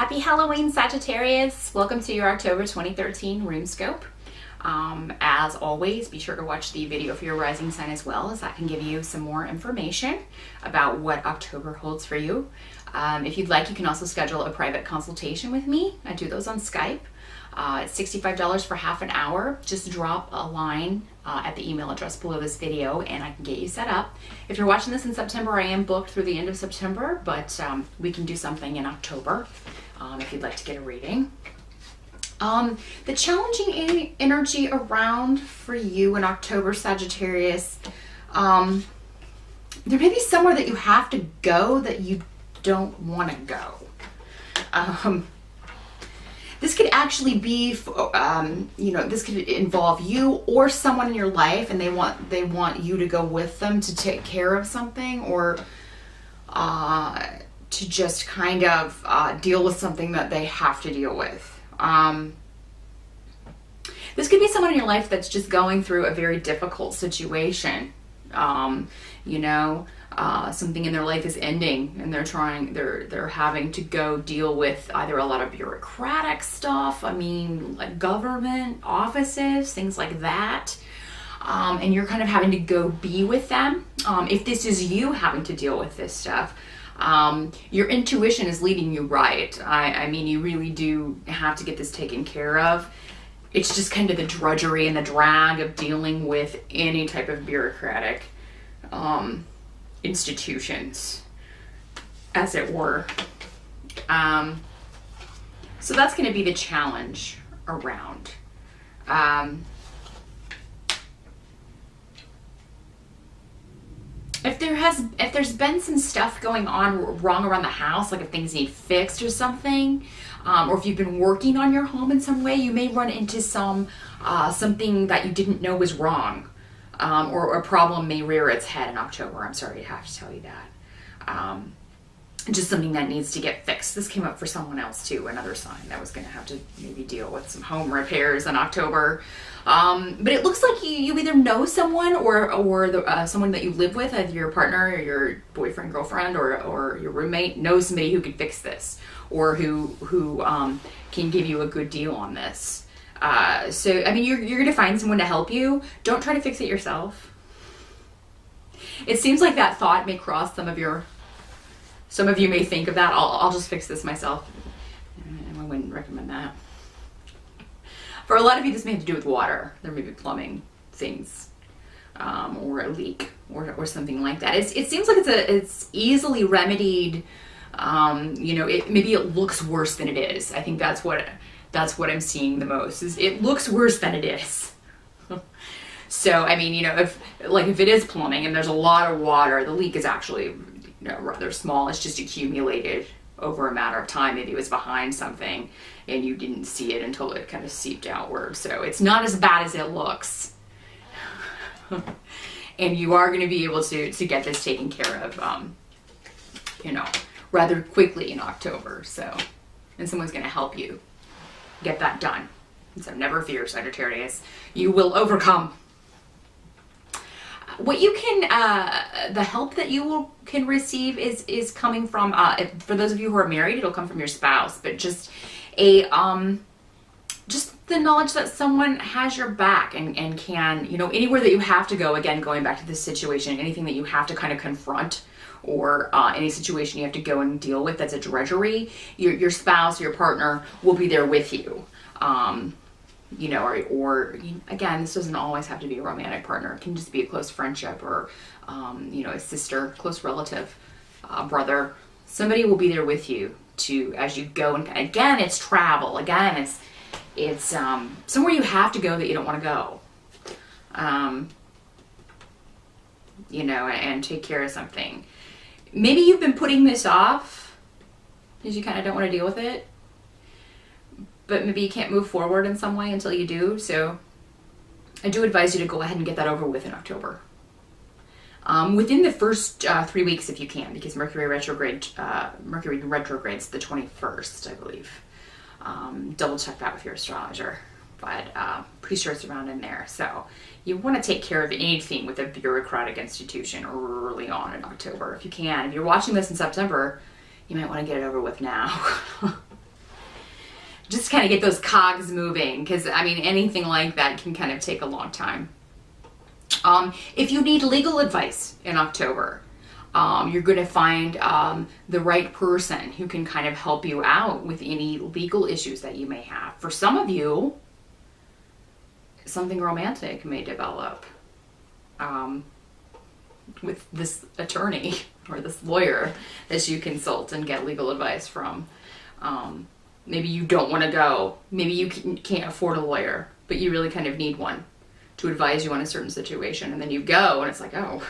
Happy Halloween, Sagittarius! Welcome to your October 2013 Runescope. As always, be sure to watch the video for your rising sign as well, as that can give you some more information about what October holds for you. If you'd like, you can also schedule a private consultation with me. I do those on Skype. It's $65 for half an hour. Just drop a line at the email address below this video and I can get you set up. If you're watching this in September, I am booked through the end of September, but we can do something in October if you'd like to get a reading. The challenging energy around for you in October, Sagittarius, there may be somewhere that you have to go that you don't want to go. This could actually be, this could involve you or someone in your life, and they want you to go with them to take care of something, or to just kind of deal with something that they have to deal with. This could be someone in your life that's just going through a very difficult situation. Something in their life is ending and they're having to go deal with either a lot of bureaucratic stuff, like government offices, things like that. And you're kind of having to go be with them. If this is you having to deal with this stuff, your intuition is leading you right. You really do have to get this taken care of. It's just kind of the drudgery and the drag of dealing with any type of bureaucratic institutions, as it were. So that's going to be the challenge around. If there's been some stuff going on wrong around the house, like if things need fixed or something, or if you've been working on your home in some way, you may run into something that you didn't know was wrong. Or a problem may rear its head in October. I'm sorry to have to tell you that. Just something that needs to get fixed. This came up for someone else too, another sign that was going to have to maybe deal with some home repairs in October. But it looks like you either know someone or someone that you live with, either your partner or your boyfriend, girlfriend, or your roommate knows somebody who could fix this, or who can give you a good deal on this. You're going to find someone to help you. Don't try to fix it yourself. It seems like that thought may cross some of you may think of that. I'll just fix this myself. I wouldn't recommend that. For a lot of you, this may have to do with water. There may be plumbing things, or a leak, or something like that. It seems like it's easily remedied. Maybe it looks worse than it is. I think that's what I'm seeing the most, is it looks worse than it is. So, if it is plumbing and there's a lot of water, the leak is actually, rather small. It's just accumulated over a matter of time. Maybe it was behind something and you didn't see it until it kind of seeped outward. So it's not as bad as it looks. And you are going to be able to get this taken care of, rather quickly in October. So, and someone's going to help you get that done. So never fear, Sagittarius. You will overcome. What you can, the help that you can receive is coming from, for those of you who are married, it'll come from your spouse, but just just the knowledge that someone has your back and can, anywhere that you have to go, again, going back to this situation, anything that you have to kind of confront, or any situation you have to go and deal with that's a drudgery, your spouse, your partner will be there with you. Again, this doesn't always have to be a romantic partner. It can just be a close friendship, or, a sister, close relative, brother. Somebody will be there with you as you go. And again, it's travel. Again, it's somewhere you have to go that you don't want to go. And take care of something. Maybe you've been putting this off because you kind of don't want to deal with it, but maybe you can't move forward in some way until you do. So I do advise you to go ahead and get that over with in October. Within the first 3 weeks if you can, because Mercury retrogrades the 21st, I believe. Double check that with your astrologer, but pretty sure it's around in there. So you want to take care of anything with a bureaucratic institution early on in October if you can. If you're watching this in September, you might want to get it over with now. just kind of get those cogs moving, because I mean, anything like that can kind of take a long time. If you need legal advice in October, you're going to find the right person who can kind of help you out with any legal issues that you may have. For some of you, something romantic may develop with this attorney or this lawyer that you consult and get legal advice from. Maybe you don't want to go. Maybe you can't afford a lawyer, but you really kind of need one to advise you on a certain situation. And then you go and it's like, oh,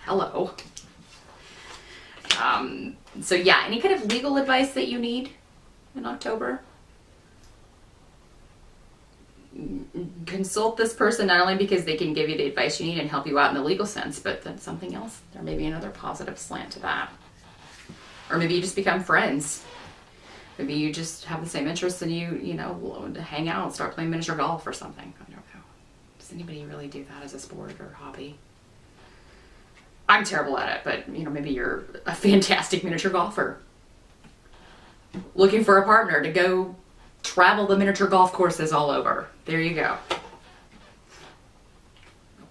hello. So yeah, any kind of legal advice that you need in October, consult this person, not only because they can give you the advice you need and help you out in the legal sense, but then something else. There may be another positive slant to that. Or maybe you just become friends. Maybe you just have the same interests and you know, to hang out and start playing miniature golf or something. I don't know. Does anybody really do that as a sport or hobby? I'm terrible at it, but you know, maybe you're a fantastic miniature golfer looking for a partner to go travel the miniature golf courses all over. There you go.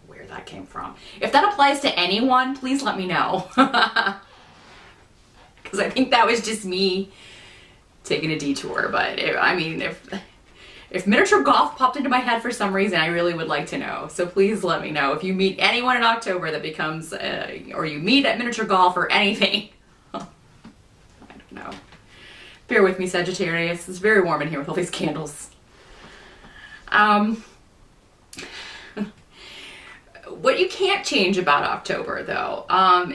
Where that came from. If that applies to anyone, please let me know. Because I think that was just me taking a detour. But if miniature golf popped into my head for some reason, I really would like to know. So please let me know if you meet anyone in October that becomes, or you meet at miniature golf or anything. I don't know. Bear with me, Sagittarius. It's very warm in here with all these candles. What you can't change about October, though,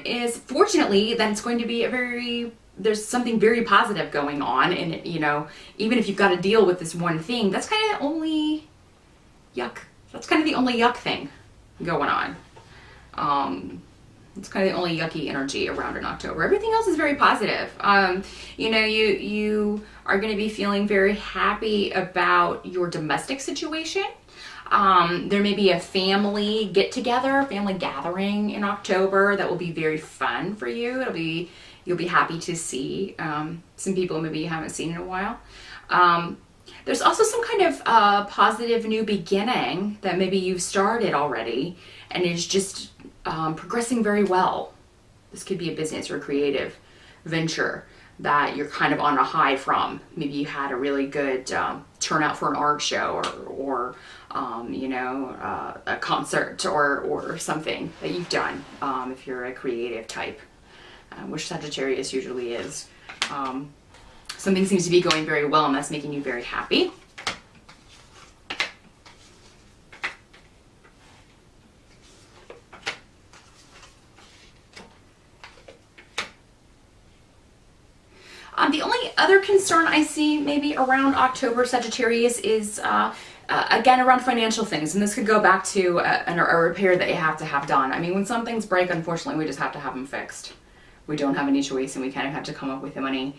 is fortunately that it's going to be there's something very positive going on. And, you know, even if you've got to deal with this one thing, that's kind of the only yuck. That's kind of the only yuck thing going on. It's kind of the only yucky energy around in October. Everything else is very positive. You know, you are going to be feeling very happy about your domestic situation. There may be a family get-together, family gathering in October that will be very fun for you. You'll be happy to see some people maybe you haven't seen in a while. There's also some kind of positive new beginning that maybe you've started already and is just progressing very well. This could be a business or a creative venture that you're kind of on a high from. Maybe you had a really good turnout for an art show or you know, a concert or something that you've done if you're a creative type, which Sagittarius usually is. Something seems to be going very well and that's making you very happy. The only other concern I see maybe around October, Sagittarius, is again around financial things. And this could go back to a repair that you have to have done. I mean, when some things break, unfortunately, we just have to have them fixed. We don't have any choice and we kind of have to come up with the money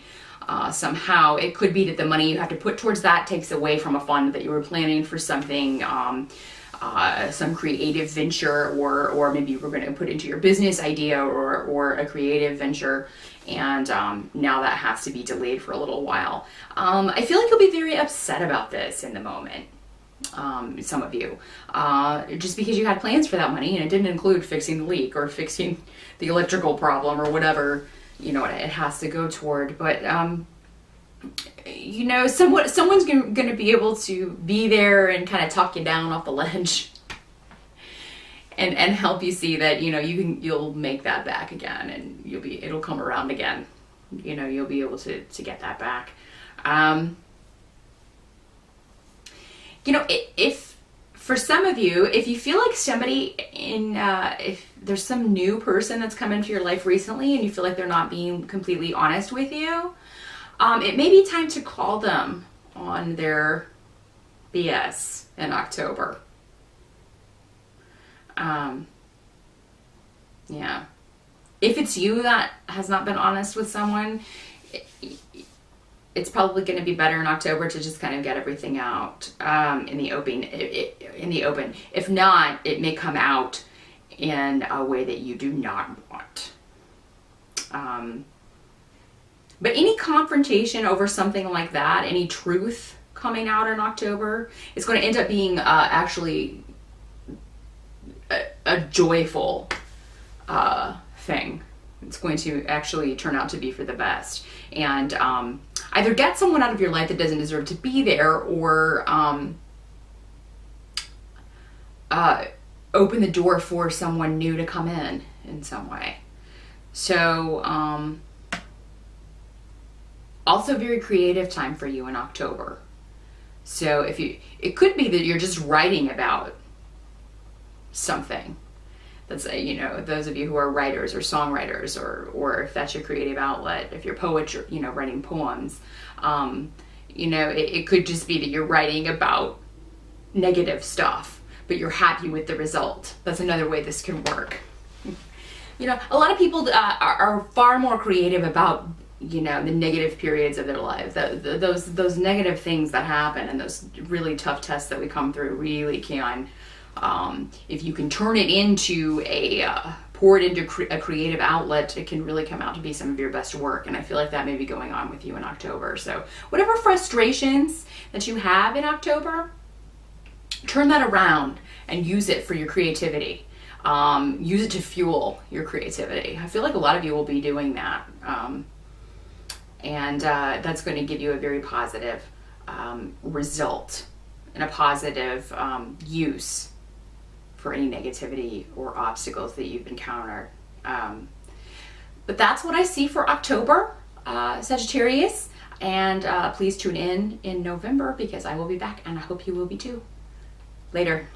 somehow. It could be that the money you have to put towards that takes away from a fund that you were planning for something, some creative venture, or maybe you were going to put into your business idea or a creative venture. And now that has to be delayed for a little while. I feel like you'll be very upset about this in the moment, some of you, just because you had plans for that money and it didn't include fixing the leak or fixing the electrical problem or whatever, you know, it has to go toward. But, you know, someone's going to be able to be there and kind of talk you down off the ledge. And help you see that, you know, you'll make that back again and it'll come around again. You know, you'll be able to get that back. You know, if for some of you, if you feel like somebody if there's some new person that's come into your life recently and you feel like they're not being completely honest with you, it may be time to call them on their BS in October. Yeah. If it's you that has not been honest with someone, it's probably going to be better in October to just kind of get everything out in the open. If not, it may come out in a way that you do not want. But any confrontation over something like that, any truth coming out in October, it's going to end up being actually a joyful thing. It's going to actually turn out to be for the best. And either get someone out of your life that doesn't deserve to be there, or open the door for someone new to come in some way. So also very creative time for you in October. So it could be that you're just writing about something. That's, those of you who are writers or songwriters, or if that's your creative outlet, if you're poetry, writing poems, it could just be that you're writing about negative stuff, but you're happy with the result. That's another way this can work. A lot of people are far more creative about, the negative periods of their life. Those negative things that happen and those really tough tests that we come through really can, if you can turn it into pour it into a creative outlet, it can really come out to be some of your best work. And I feel like that may be going on with you in October. So whatever frustrations that you have in October, turn that around and use it for your creativity. Use it to fuel your creativity. I feel like a lot of you will be doing that. And that's going to give you a very positive result and a positive use for any negativity or obstacles that you've encountered. But that's what I see for October, Sagittarius. And please tune in November, because I will be back, and I hope you will be too. Later.